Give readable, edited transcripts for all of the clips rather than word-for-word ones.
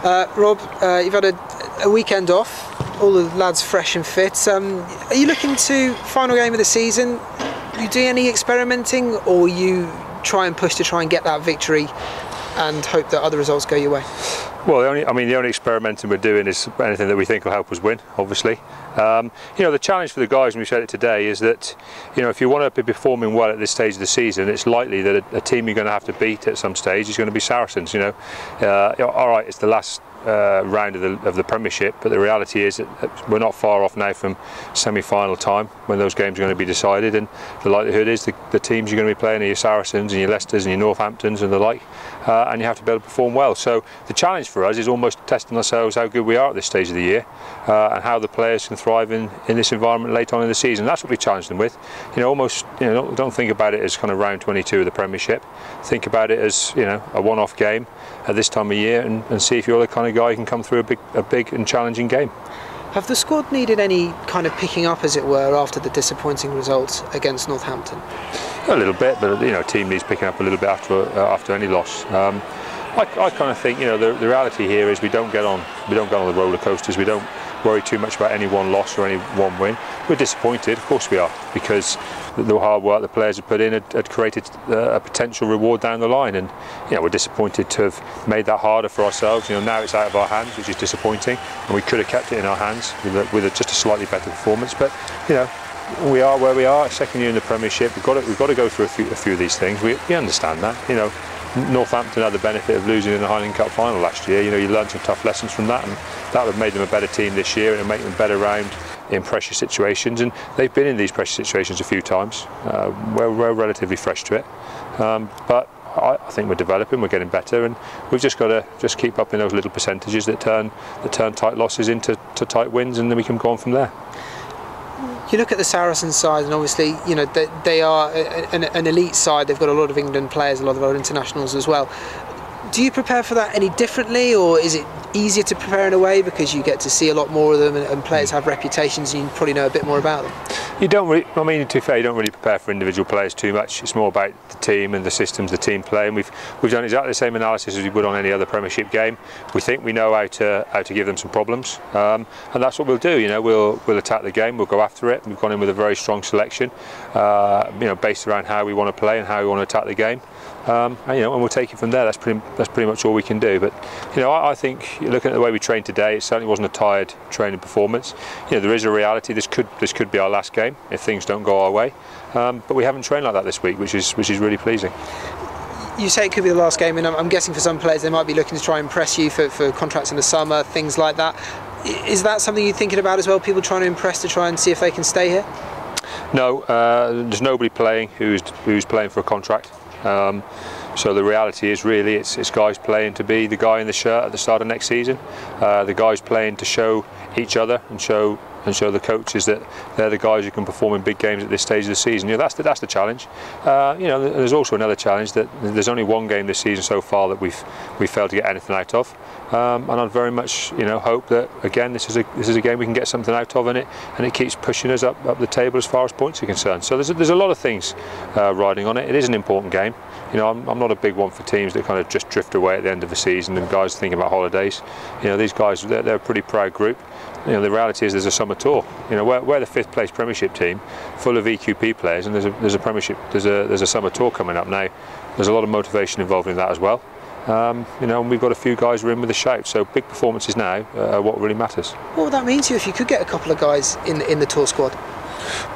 Rob, you've had a weekend off, all the lads fresh and fit. Are you looking to final game of the season? You do any experimenting, or you try and push to try and get that victory and hope that other results go your way? Well, the only experimenting we're doing is anything that we think will help us win, obviously. You know, the challenge for the guys, and we said it today, is that, you know, if you want to be performing well at this stage of the season, it's likely that a team you're going to have to beat at some stage is going to be Saracens. You know, all right, it's the last round of the Premiership, but the reality is that we're not far off now from semi-final time when those games are going to be decided, and the likelihood is the teams you're going to be playing are your Saracens and your Leicesters and your Northamptons and the like, and you have to be able to perform well. So the challenge for us is almost testing ourselves how good we are at this stage of the year, and how the players can thrive in this environment late on in the season. That's what we challenged them with. You know, almost, you know, don't think about it as kind of round 22 of the Premiership. Think about it as, you know, a one-off game at this time of year, and see if you're the kind of guy who can come through a big and challenging game. Have the squad needed any kind of picking up, as it were, after the disappointing result against Northampton? A little bit, but you know, team needs picking up a little bit after any loss. I kind of think, you know, the reality here is we don't get on the roller coasters. We don't worry too much about any one loss or any one win. We're disappointed, of course we are, because the hard work the players have put in had created a potential reward down the line, and you know, we're disappointed to have made that harder for ourselves. You know, now it's out of our hands, which is disappointing, and we could have kept it in our hands with just a slightly better performance. But you know, we are where we are, second year in the Premiership. We've got to go through a few of these things. We understand that. You know, Northampton had the benefit of losing in the Highland Cup final last year. You know, you learned some tough lessons from that, and that would have made them a better team this year, and make them better round in pressure situations. And they've been in these pressure situations a few times. We're relatively fresh to it, but I think we're developing, we're getting better, and we've just got to keep up in those little percentages that turn tight losses into tight wins, and then we can go on from there. You look at the Saracens side, and obviously, you know, they are an elite side. They've got a lot of England players, a lot of other internationals as well. Do you prepare for that any differently, or is it easier to prepare in a way because you get to see a lot more of them, and players have reputations and you probably know a bit more about them? You don't really, I mean, to be fair, you don't really prepare for individual players too much. It's more about the team and the systems the team play, and we've done exactly the same analysis as we would on any other Premiership game. We think we know how to give them some problems, and that's what we'll do. You know, we'll attack the game, we'll go after it. We've gone in with a very strong selection, you know, based around how we want to play and how we want to attack the game. And, you know, and we'll take it from there. That's pretty much all we can do. But you know, I think looking at the way we trained today, it certainly wasn't a tired training performance. You know, there is a reality. This could be our last game if things don't go our way. But we haven't trained like that this week, which is really pleasing. You say it could be the last game, and I'm guessing for some players they might be looking to try and impress you for contracts in the summer, things like that. Is that something you're thinking about as well? People trying to impress to try and see if they can stay here? No, there's nobody playing who's playing for a contract. So the reality is really it's guys playing to be the guy in the shirt at the start of next season. The guys playing to show each other and show the coaches that they're the guys who can perform in big games at this stage of the season. You know, that's the challenge. You know, there's also another challenge that there's only one game this season so far that we've failed to get anything out of. And I'd very much, you know, hope that again this is a game we can get something out of, and it keeps pushing us up the table as far as points are concerned. So there's a lot of things riding on it. It is an important game. You know, I'm not a big one for teams that kind of just drift away at the end of the season and guys thinking about holidays. You know, these guys, they're a pretty proud group. You know, the reality is there's a summer tour. You know, we're the 5th place Premiership team, full of EQP players, and there's a Premiership, there's a summer tour coming up now. There's a lot of motivation involved in that as well. You know, and we've got a few guys who are in with a shout, so big performances now are what really matters. What would that mean to you if you could get a couple of guys in the tour squad?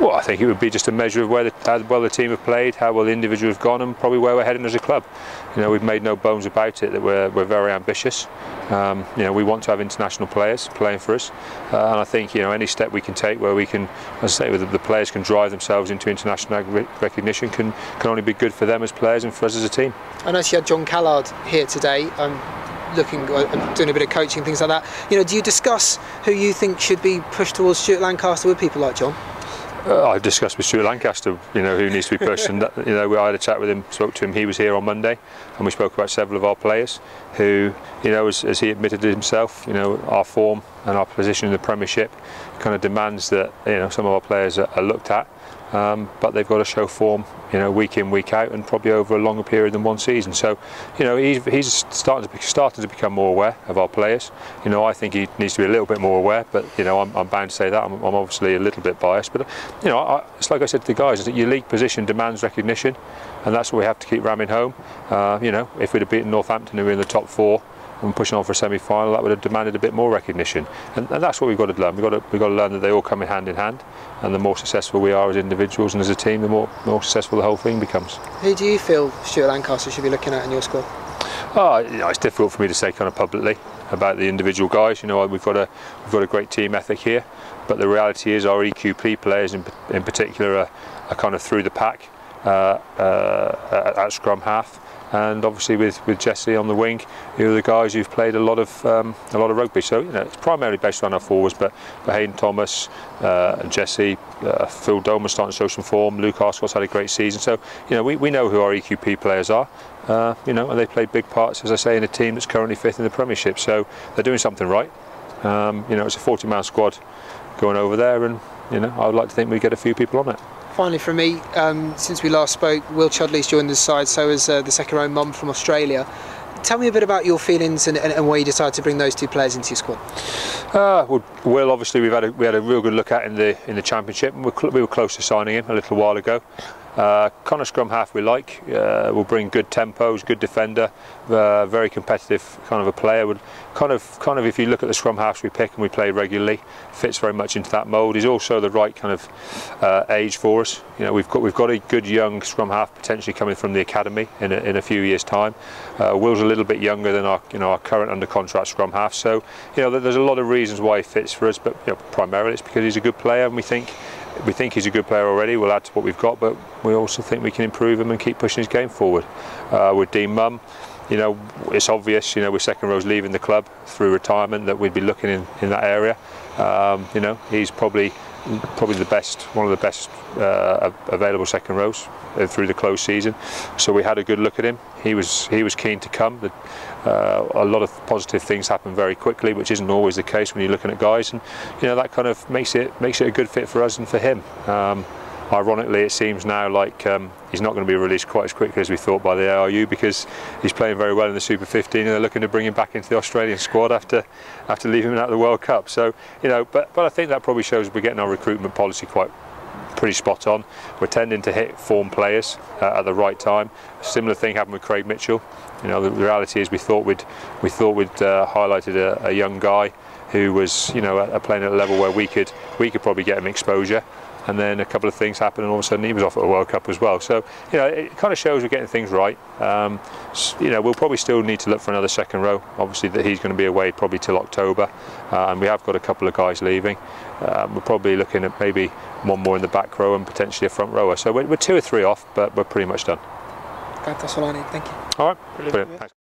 Well, I think it would be just a measure of how well the team have played, how well the individual have gone, and probably where we're heading as a club. You know, we've made no bones about it that we're very ambitious. You know, we want to have international players playing for us, and I think, you know, any step we can take where we can, as I say, the players can drive themselves into international recognition can only be good for them as players and for us as a team. I noticed you had John Callard here today. Doing a bit of coaching, things like that. You know, do you discuss who you think should be pushed towards Stuart Lancaster with people like John? I've discussed with Stuart Lancaster, you know, who needs to be pushed, and you know, I had a chat with him, spoke to him. He was here on Monday, and we spoke about several of our players who, you know, as he admitted himself, you know, our form and our position in the Premiership kind of demands that, you know, some of our players are looked at. but they've got to show form, you know, week in, week out, and probably over a longer period than one season. So, you know, he's starting to become more aware of our players. You know, I think he needs to be a little bit more aware, but you know, I'm bound to say that I'm obviously a little bit biased. But you know, it's like I said to the guys, that your league position demands recognition, and that's what we have to keep ramming home. You know, if we'd have beaten Northampton, who were in the top 4, and pushing on for a semi-final, that would have demanded a bit more recognition, and that's what we've got to learn. We've got to learn that they all come in hand, and the more successful we are as individuals and as a team, the more successful the whole thing becomes. Who do you feel Stuart Lancaster should be looking at in your squad? Oh, you know, it's difficult for me to say kind of publicly about the individual guys. You know, we've got a great team ethic here, but the reality is our EQP players in particular are kind of through the pack at scrum half. And obviously with Jesse on the wing, who are the guys who've played a lot of rugby. So you know, it's primarily based around our forwards, but Hayden Thomas, Jesse, Phil Doman's starting to show some form. Luke Arscott's had a great season. So you know, we know who our EQP players are. You know, and they played big parts, as I say, in a team that's currently 5th in the Premiership. So they're doing something right. You know, it's a 40-man squad going over there, and you know, I would like to think we get a few people on it. Finally from me, since we last spoke, Will Chudley's joined the side, so has the second row mum from Australia. Tell me a bit about your feelings and why you decided to bring those 2 players into your squad. Well, Will, obviously we had a real good look at in the Championship, and we were close to signing him a little while ago. Kind of scrum half we like. Will bring good tempos, good defender, very competitive kind of a player. Would kind of if you look at the scrum halves we pick and we play regularly, fits very much into that mould. He's also the right kind of age for us. You know, we've got a good young scrum half potentially coming from the academy in a few years' time. Will's a little bit younger than our current under contract scrum half. So you know, there's a lot of reasons why he fits for us, but you know, primarily it's because he's a good player, and we think he's a good player already. We'll add to what we've got, but we also think we can improve him and keep pushing his game forward. With Dean Mumm, you know, it's obvious, you know, with second rows leaving the club through retirement, that we'd be looking in that area. You know, he's probably the best, one of the best available second rows through the close season. So we had a good look at him. He was keen to come. A lot of positive things happen very quickly, which isn't always the case when you're looking at guys, and you know, that kind of makes it a good fit for us and for him. Ironically, it seems now like he's not going to be released quite as quickly as we thought by the ARU, because he's playing very well in the Super 15, and they're looking to bring him back into the Australian squad after leaving him out of the World Cup. So you know, but I think that probably shows we're getting our recruitment policy pretty spot on. We're tending to hit form players at the right time. A similar thing happened with Craig Mitchell. You know, the reality is we thought we'd highlighted a young guy who was, you know, playing at a level where we could probably get him exposure. And then a couple of things happened, and all of a sudden he was off at a World Cup as well. So you know, it kind of shows we're getting things right. You know, we'll probably still need to look for another second row. Obviously, that he's going to be away probably till October, and we have got a couple of guys leaving. We're probably looking at maybe one more in the back row and potentially a front rower. So we're 2 or 3 off, but we're pretty much done. That's all I need. Thank you. All right, brilliant. Thanks.